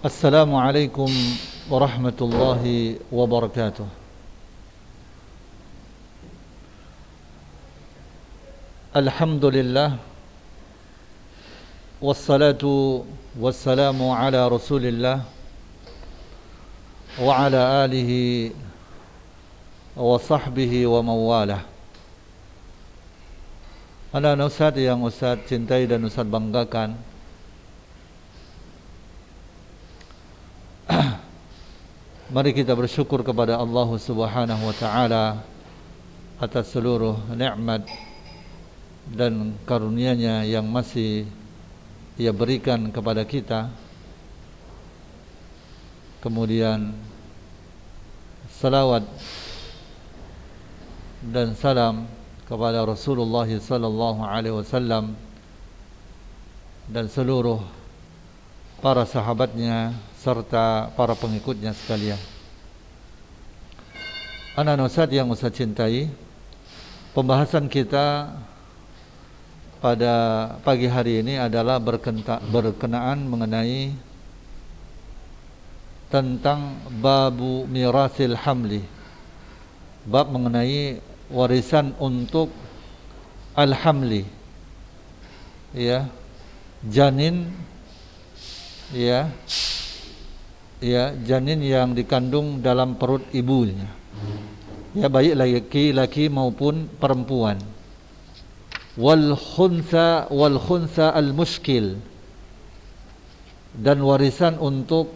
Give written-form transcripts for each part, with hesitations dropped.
Assalamualaikum warahmatullahi wabarakatuh. Alhamdulillah wassalatu wassalamu ala Rasulillah wa ala alihi wa sahbihi wa mawalah. Anak-anak Ustaz yang Ustaz cintai dan Ustaz banggakan, mari kita bersyukur kepada Allah Subhanahu wa taala atas seluruh nikmat dan karunia-Nya yang masih Ia berikan kepada kita. Kemudian salawat dan salam kepada Rasulullah sallallahu alaihi wasallam dan seluruh para sahabatnya serta para pengikutnya sekalian. Anak-anak Ustaz yang Ustaz cintai, pembahasan kita pada pagi hari ini adalah berkenaan mengenai tentang babu mirasil hamli, bab mengenai warisan untuk al-hamli, ya, janin, ya, janin yang dikandung dalam perut ibunya, ya, baik laki-laki maupun perempuan. Wal khunsa al muskil, dan warisan untuk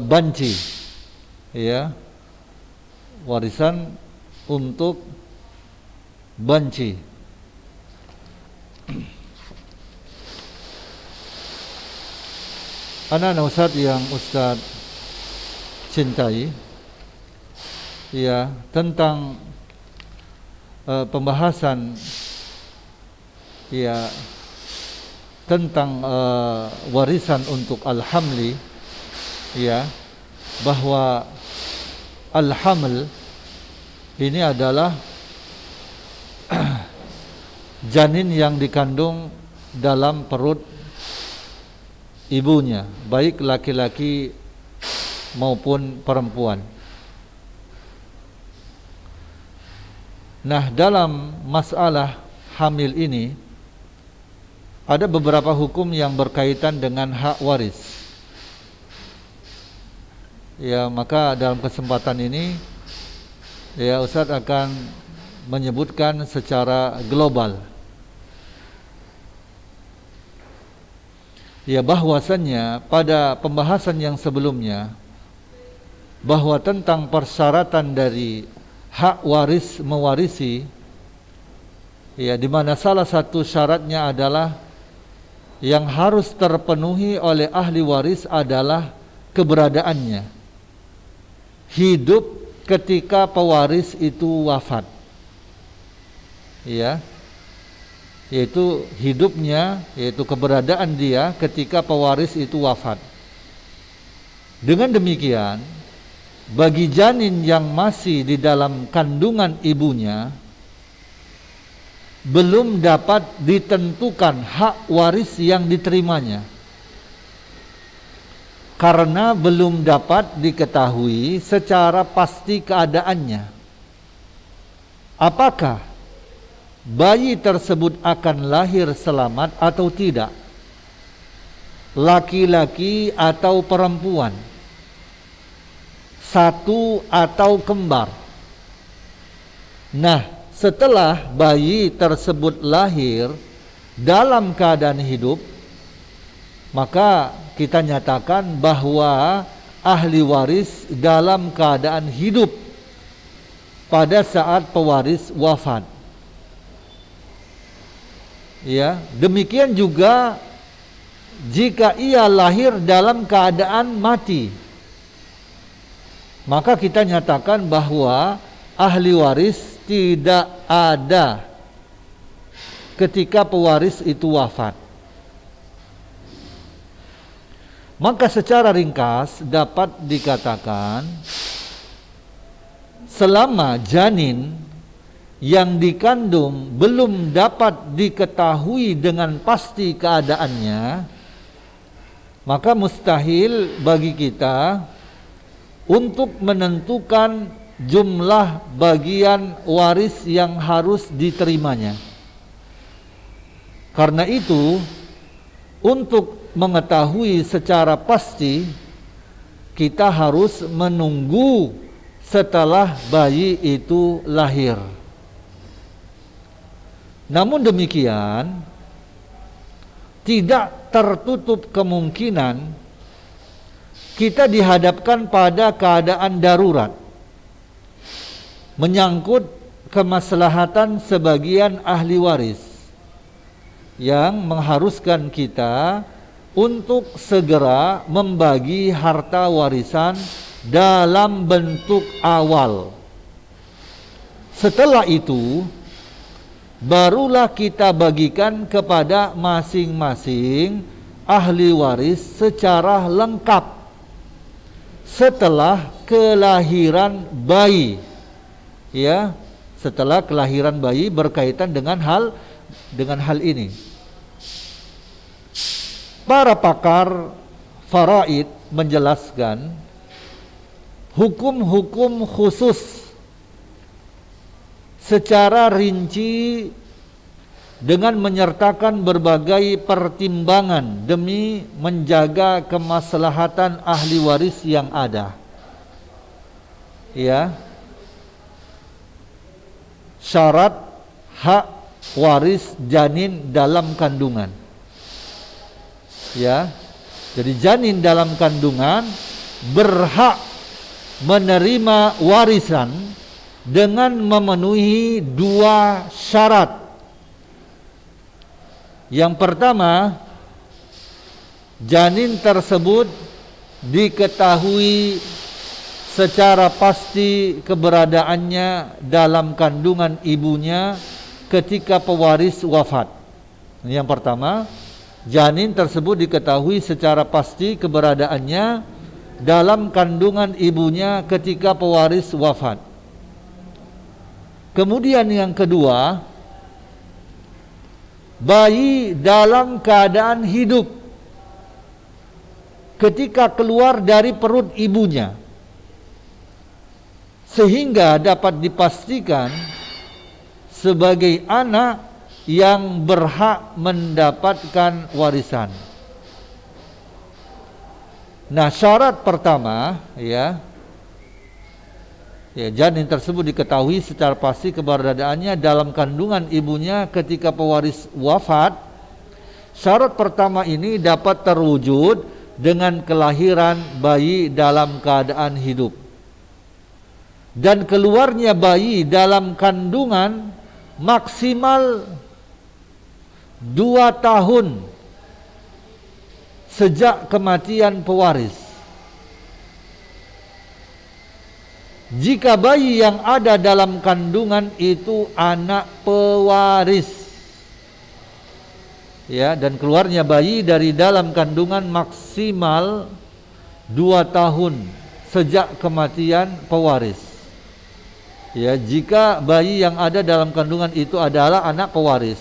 banci, ya, warisan untuk banci. Anak-anak Ustaz yang Ustaz cintai, ya, tentang pembahasan, ya, tentang warisan untuk al-hamli, ya, bahwa al-haml ini adalah janin yang dikandung dalam perut ibunya, baik laki-laki maupun perempuan. Nah, dalam masalah hamil ini ada beberapa hukum yang berkaitan dengan hak waris. Ya, maka dalam kesempatan ini, ya, Ustaz akan menyebutkan secara global, ya, bahwasannya pada pembahasan yang sebelumnya bahwa tentang persyaratan dari hak waris mewarisi, ya, di mana salah satu syaratnya adalah yang harus terpenuhi oleh ahli waris adalah keberadaannya, hidup ketika pewaris itu wafat, ya, yaitu hidupnya, yaitu keberadaan dia ketika pewaris itu wafat. Dengan demikian, bagi janin yang masih di dalam kandungan ibunya belum dapat ditentukan hak waris yang diterimanya, karena belum dapat diketahui secara pasti keadaannya, apakah bayi tersebut akan lahir selamat atau tidak, laki-laki atau perempuan, satu atau kembar. Nah, setelah bayi tersebut lahir dalam keadaan hidup, maka kita nyatakan bahwa ahli waris dalam keadaan hidup pada saat pewaris wafat. Ya, demikian juga jika ia lahir dalam keadaan mati, maka kita nyatakan bahwa ahli waris tidak ada ketika pewaris itu wafat. Maka secara ringkas dapat dikatakan, selama janin yang dikandung belum dapat diketahui dengan pasti keadaannya, maka mustahil bagi kita untuk menentukan jumlah bagian waris yang harus diterimanya. Karena itu, untuk mengetahui secara pasti, kita harus menunggu setelah bayi itu lahir. Namun demikian, tidak tertutup kemungkinan kita dihadapkan pada keadaan darurat menyangkut kemaslahatan sebagian ahli waris yang mengharuskan kita untuk segera membagi harta warisan dalam bentuk awal. Setelah itu, barulah kita bagikan kepada masing-masing ahli waris secara lengkap setelah kelahiran bayi. Ya, setelah kelahiran bayi berkaitan dengan hal ini. Para pakar faraid menjelaskan hukum-hukum khusus secara rinci dengan menyertakan berbagai pertimbangan demi menjaga kemaslahatan ahli waris yang ada. Ya. Syarat hak waris janin dalam kandungan. Ya. Jadi janin dalam kandungan berhak menerima warisan dengan memenuhi 2 syarat. Yang pertama, janin tersebut diketahui secara pasti keberadaannya dalam kandungan ibunya ketika pewaris wafat. Yang pertama, janin tersebut diketahui secara pasti keberadaannya dalam kandungan ibunya ketika pewaris wafat. Kemudian yang kedua, bayi dalam keadaan hidup ketika keluar dari perut ibunya, sehingga dapat dipastikan sebagai anak yang berhak mendapatkan warisan. Nah, syarat pertama, janin tersebut diketahui secara pasti keberadaannya dalam kandungan ibunya ketika pewaris wafat. Syarat pertama ini dapat terwujud dengan kelahiran bayi dalam keadaan hidup dan keluarnya bayi dalam kandungan maksimal 2 tahun sejak kematian pewaris. Jika bayi yang ada dalam kandungan itu anak pewaris, dan keluarnya bayi dari dalam kandungan maksimal 2 tahun sejak kematian pewaris. Jika bayi yang ada dalam kandungan itu adalah anak pewaris.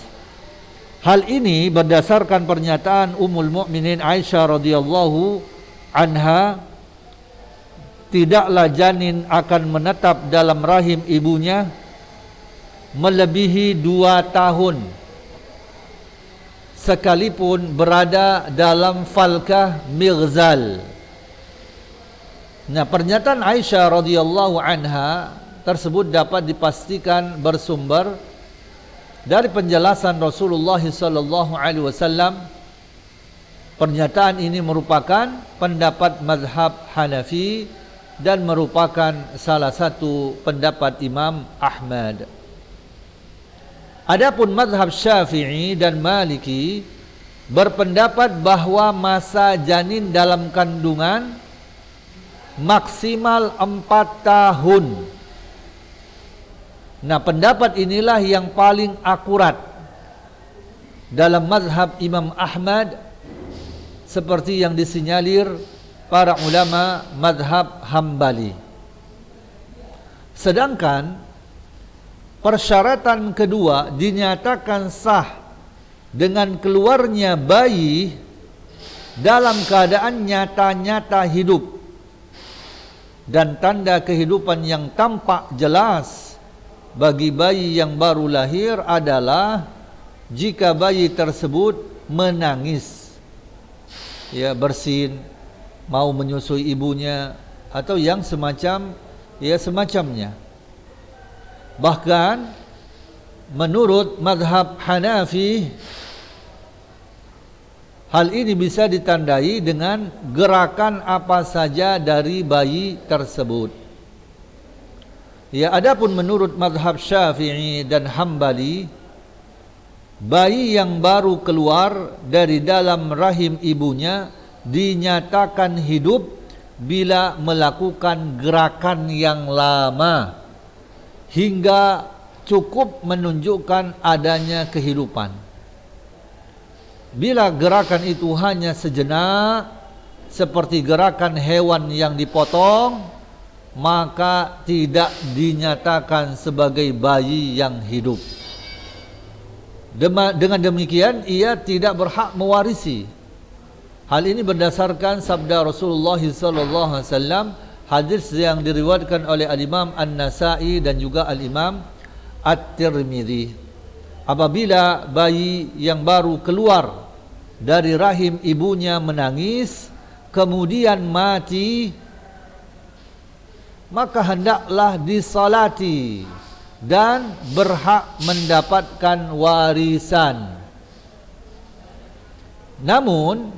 Hal ini berdasarkan pernyataan Ummul Mukminin Aisyah radhiyallahu anha, tidaklah janin akan menetap dalam rahim ibunya melebihi 2 tahun sekalipun berada dalam falkah mighzal. Nah, pernyataan Aisyah radhiyallahu anha tersebut dapat dipastikan bersumber dari penjelasan Rasulullah sallallahu alaihi wasallam. Pernyataan ini merupakan pendapat mazhab Hanafi dan merupakan salah satu pendapat Imam Ahmad. Adapun mazhab Syafi'i dan Maliki berpendapat bahwa masa janin dalam kandungan maksimal 4 tahun. Nah, pendapat inilah yang paling akurat dalam mazhab Imam Ahmad, seperti yang disinyalir para ulama mazhab Hambali. Sedangkan persyaratan kedua dinyatakan sah dengan keluarnya bayi dalam keadaan nyata-nyata hidup. Dan tanda kehidupan yang tampak jelas bagi bayi yang baru lahir adalah jika bayi tersebut menangis, ya, bersin, mau menyusui ibunya, atau yang semacamnya. Bahkan menurut mazhab Hanafi, hal ini bisa ditandai dengan gerakan apa saja dari bayi tersebut. Ya, adapun menurut mazhab Syafi'i dan Hambali, bayi yang baru keluar dari dalam rahim ibunya dinyatakan hidup bila melakukan gerakan yang lama hingga cukup menunjukkan adanya kehidupan. Bila gerakan itu hanya sejenak, seperti gerakan hewan yang dipotong, maka tidak dinyatakan sebagai bayi yang hidup. Dengan demikian ia tidak berhak mewarisi. Hal ini berdasarkan sabda Rasulullah SAW, hadis yang diriwayatkan oleh Al-Imam An-Nasa'i dan juga Al-Imam At-Tirmidzi. Apabila bayi yang baru keluar dari rahim ibunya menangis, kemudian mati, maka hendaklah disalati dan berhak mendapatkan warisan. Namun,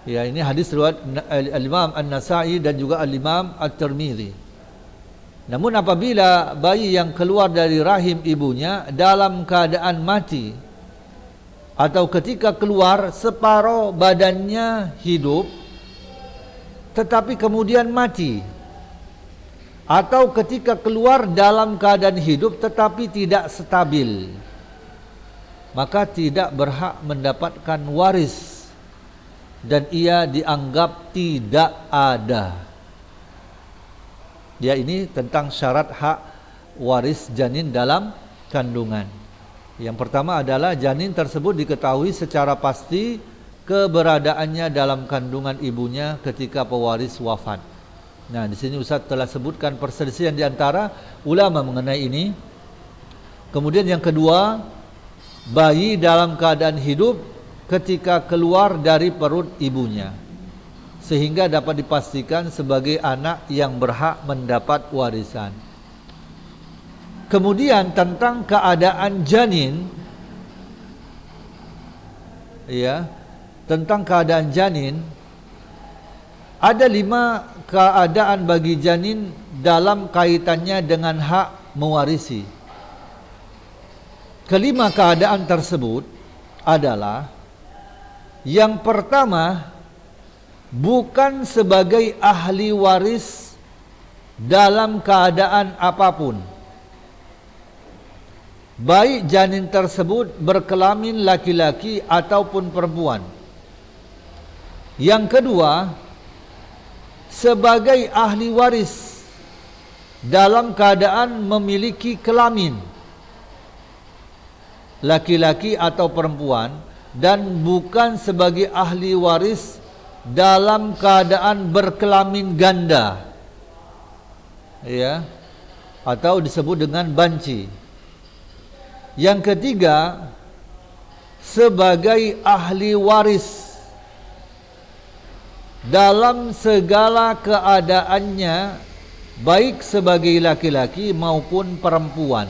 ya, ini hadis riwayat Al-Imam An-Nasa'i dan juga Al-Imam At-Tirmidzi. Namun apabila bayi yang keluar dari rahim ibunya dalam keadaan mati, atau ketika keluar separuh badannya hidup tetapi kemudian mati, atau ketika keluar dalam keadaan hidup tetapi tidak stabil, maka tidak berhak mendapatkan waris dan ia dianggap tidak ada. Ya, ini tentang syarat hak waris janin dalam kandungan. Yang pertama adalah janin tersebut diketahui secara pasti keberadaannya dalam kandungan ibunya ketika pewaris wafat. Nah, di sini Ustaz telah sebutkan perselisihan di antara ulama mengenai ini. Kemudian yang kedua, bayi dalam keadaan hidup ketika keluar dari perut ibunya, sehingga dapat dipastikan sebagai anak yang berhak mendapat warisan. Kemudian tentang keadaan janin, ya, tentang keadaan janin, ada 5 keadaan bagi janin dalam kaitannya dengan hak mewarisi. Kelima keadaan tersebut adalah: yang pertama, bukan sebagai ahli waris dalam keadaan apapun, baik janin tersebut berkelamin laki-laki ataupun perempuan. Yang kedua, sebagai ahli waris dalam keadaan memiliki kelamin laki-laki atau perempuan, dan bukan sebagai ahli waris dalam keadaan berkelamin ganda, ya, atau disebut dengan banci. Yang ketiga, sebagai ahli waris dalam segala keadaannya, baik sebagai laki-laki maupun perempuan,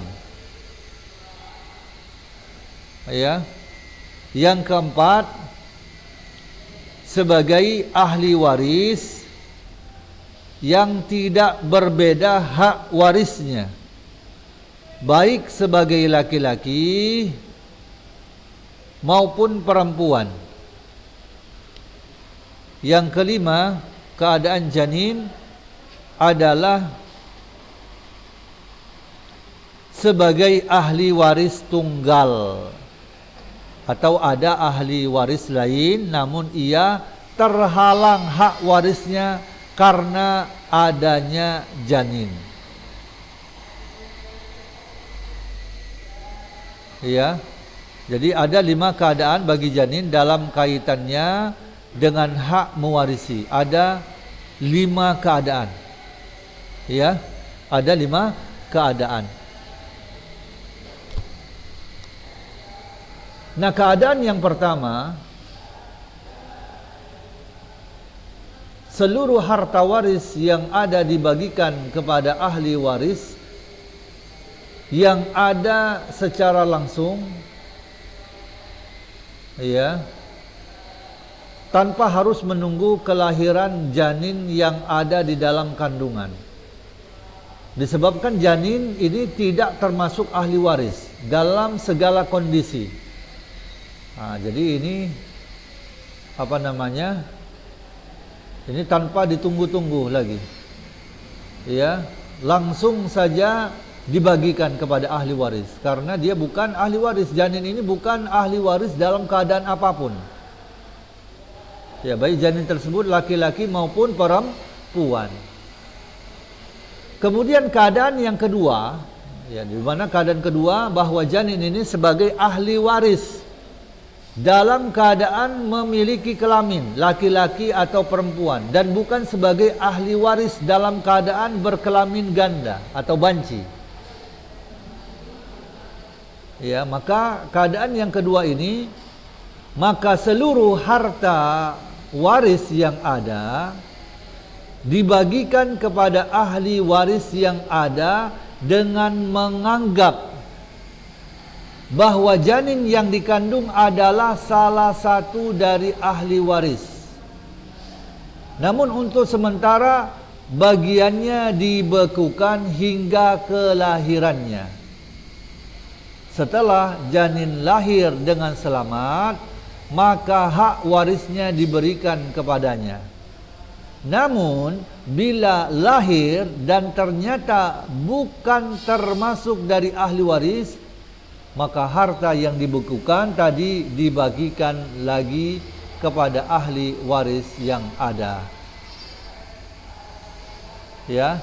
ya. Yang keempat, sebagai ahli waris yang tidak berbeda hak warisnya, baik sebagai laki-laki maupun perempuan. Yang kelima, keadaan janin adalah sebagai ahli waris tunggal, atau ada ahli waris lain namun ia terhalang hak warisnya karena adanya janin. Ya. Jadi ada 5 keadaan bagi janin dalam kaitannya dengan hak mewarisi. Ada 5 keadaan. Ya, ada 5 keadaan. Nah, keadaan yang pertama, seluruh harta waris yang ada dibagikan kepada ahli waris yang ada secara langsung, ya, tanpa harus menunggu kelahiran janin yang ada di dalam kandungan. Disebabkan janin ini tidak termasuk ahli waris dalam segala kondisi. Nah, jadi ini apa namanya? Ini tanpa ditunggu-tunggu lagi. Ya, langsung saja dibagikan kepada ahli waris karena dia bukan ahli waris. Janin ini bukan ahli waris dalam keadaan apapun. Ya, baik janin tersebut laki-laki maupun perempuan. Kemudian keadaan yang kedua, ya, di mana keadaan kedua bahwa janin ini sebagai ahli waris dalam keadaan memiliki kelamin laki-laki atau perempuan, dan bukan sebagai ahli waris dalam keadaan berkelamin ganda atau banci. Ya, maka keadaan yang kedua ini, maka seluruh harta waris yang ada dibagikan kepada ahli waris yang ada dengan menganggap bahwa janin yang dikandung adalah salah satu dari ahli waris. Namun untuk sementara bagiannya dibekukan hingga kelahirannya. Setelah janin lahir dengan selamat, maka hak warisnya diberikan kepadanya. Namun bila lahir dan ternyata bukan termasuk dari ahli waris, maka harta yang dibekukan tadi dibagikan lagi kepada ahli waris yang ada. Ya,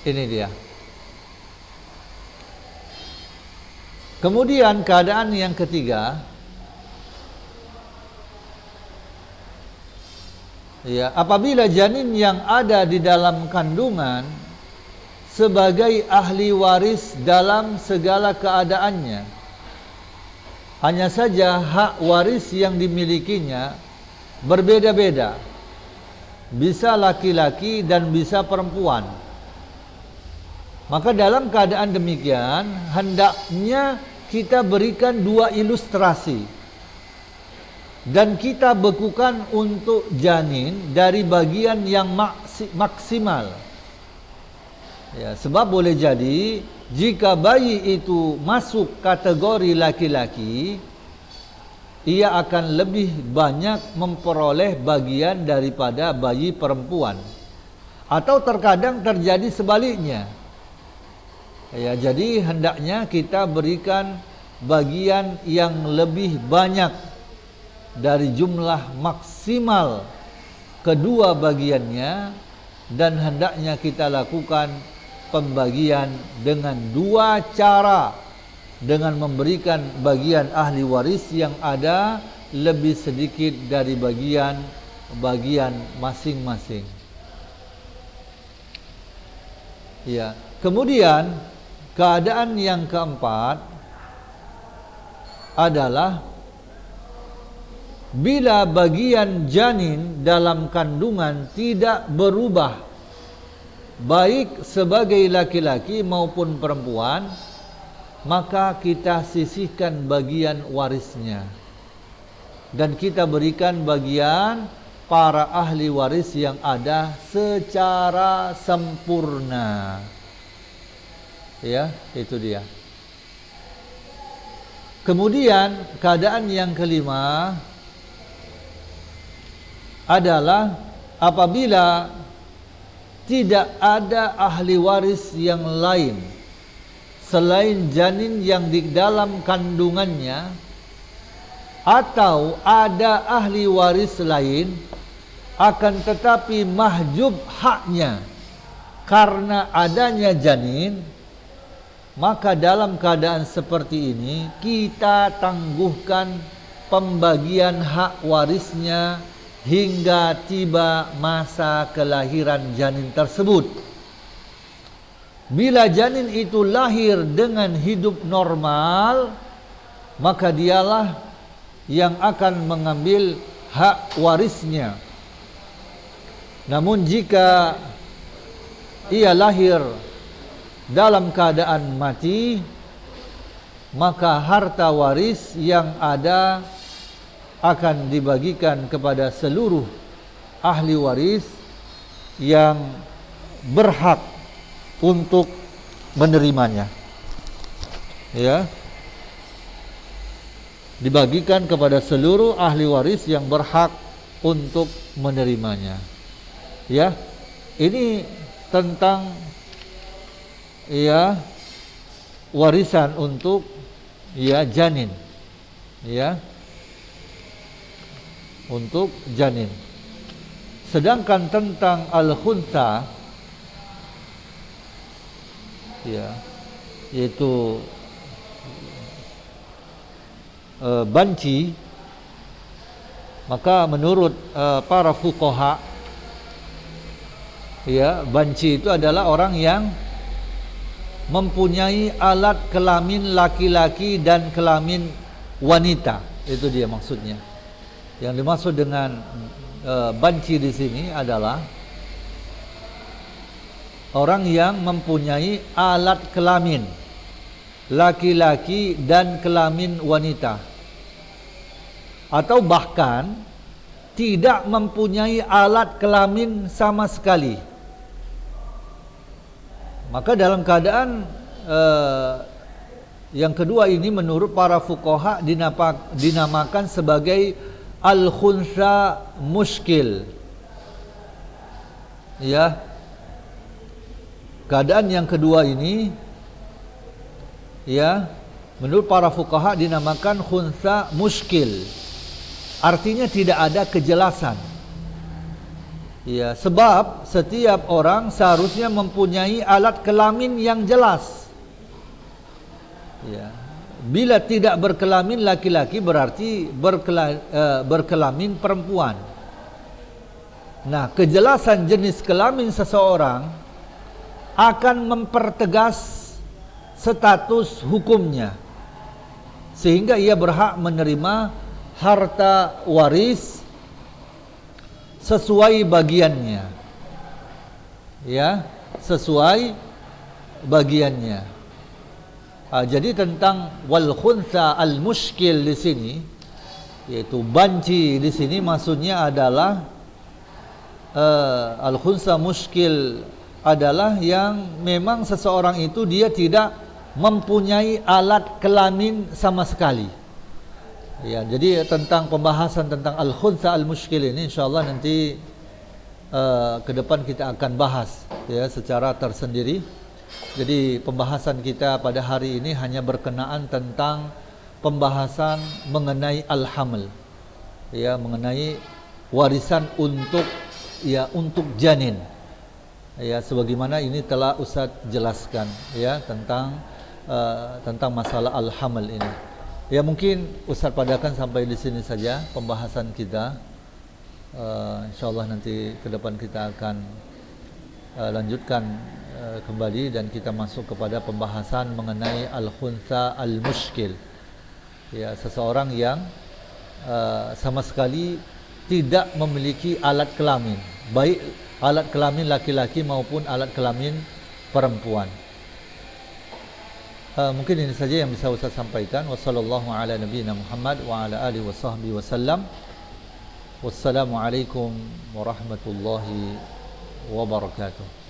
ini dia. Kemudian keadaan yang ketiga, ya, apabila janin yang ada di dalam kandungan sebagai ahli waris dalam segala keadaannya, hanya saja hak waris yang dimilikinya berbeda-beda, bisa laki-laki dan bisa perempuan. Maka dalam keadaan demikian hendaknya kita berikan 2 ilustrasi dan kita bekukan untuk janin dari bagian yang maksimal. Ya, sebab boleh jadi jika bayi itu masuk kategori laki-laki, ia akan lebih banyak memperoleh bagian daripada bayi perempuan. Atau terkadang terjadi sebaliknya. Ya, jadi hendaknya kita berikan bagian yang lebih banyak dari jumlah maksimal kedua bagiannya, dan hendaknya kita lakukan pembagian dengan 2 cara, dengan memberikan bagian ahli waris yang ada lebih sedikit dari bagian masing-masing. Ya, kemudian keadaan yang keempat adalah bila bagian janin dalam kandungan tidak berubah, baik sebagai laki-laki maupun perempuan, maka kita sisihkan bagian warisnya dan kita berikan bagian para ahli waris yang ada secara sempurna. Ya, itu dia. Kemudian keadaan yang kelima adalah apabila tidak ada ahli waris yang lain selain janin yang di dalam kandungannya, atau ada ahli waris lain akan tetapi mahjub haknya karena adanya janin, maka dalam keadaan seperti ini kita tangguhkan pembagian hak warisnya hingga tiba masa kelahiran janin tersebut. Bila janin itu lahir dengan hidup normal, maka dialah yang akan mengambil hak warisnya. Namun jika ia lahir dalam keadaan mati, maka harta waris yang ada akan dibagikan kepada seluruh ahli waris yang berhak untuk menerimanya. Ya. Dibagikan kepada seluruh ahli waris yang berhak untuk menerimanya. Ya. Ini tentang ya warisan untuk ya janin. Ya. Untuk janin. Sedangkan tentang al-khuntha, ya, yaitu banci, maka menurut para fuqaha, ya, banci itu adalah orang yang mempunyai alat kelamin laki-laki dan kelamin wanita. Itu dia maksudnya. Yang dimaksud dengan banci di sini adalah orang yang mempunyai alat kelamin laki-laki dan kelamin wanita, atau bahkan tidak mempunyai alat kelamin sama sekali. Maka dalam keadaan yang kedua ini menurut para fuqaha dinamakan sebagai al-khuntha muskil. Ya. Keadaan yang kedua ini, ya, menurut para fuqaha dinamakan khuntha muskil. Artinya tidak ada kejelasan. Ya, sebab setiap orang seharusnya mempunyai alat kelamin yang jelas. Ya. Bila tidak berkelamin laki-laki berarti berkelamin perempuan. Nah, kejelasan jenis kelamin seseorang akan mempertegas status hukumnya, sehingga ia berhak menerima harta waris sesuai bagiannya. Ya, sesuai bagiannya. Jadi tentang wal khuntha al muskil di sini, yaitu banci di sini maksudnya adalah al khuntha muskil adalah yang memang seseorang itu dia tidak mempunyai alat kelamin sama sekali. Ya, jadi tentang pembahasan tentang al khuntha al muskil ini insyaallah nanti ke depan kita akan bahas ya secara tersendiri. Jadi pembahasan kita pada hari ini hanya berkenaan tentang pembahasan mengenai al-haml, ya, mengenai warisan untuk janin, ya, sebagaimana ini telah Ustaz jelaskan, ya, tentang masalah al-haml ini. Ya, mungkin Ustaz padakan sampai di sini saja pembahasan kita. InsyaAllah nanti ke depan kita akan lanjutkan kembali dan kita masuk kepada pembahasan mengenai al-khuntha al-muskil. Ya, seseorang yang sama sekali tidak memiliki alat kelamin, baik alat kelamin laki-laki maupun alat kelamin perempuan. Mungkin ini saja yang bisa Ustaz sampaikan. Wassallallahu ala nabiyyina Muhammad wa ala alihi washabbihi wasallam. Wassalamualaikum warahmatullahi wabarakatuh.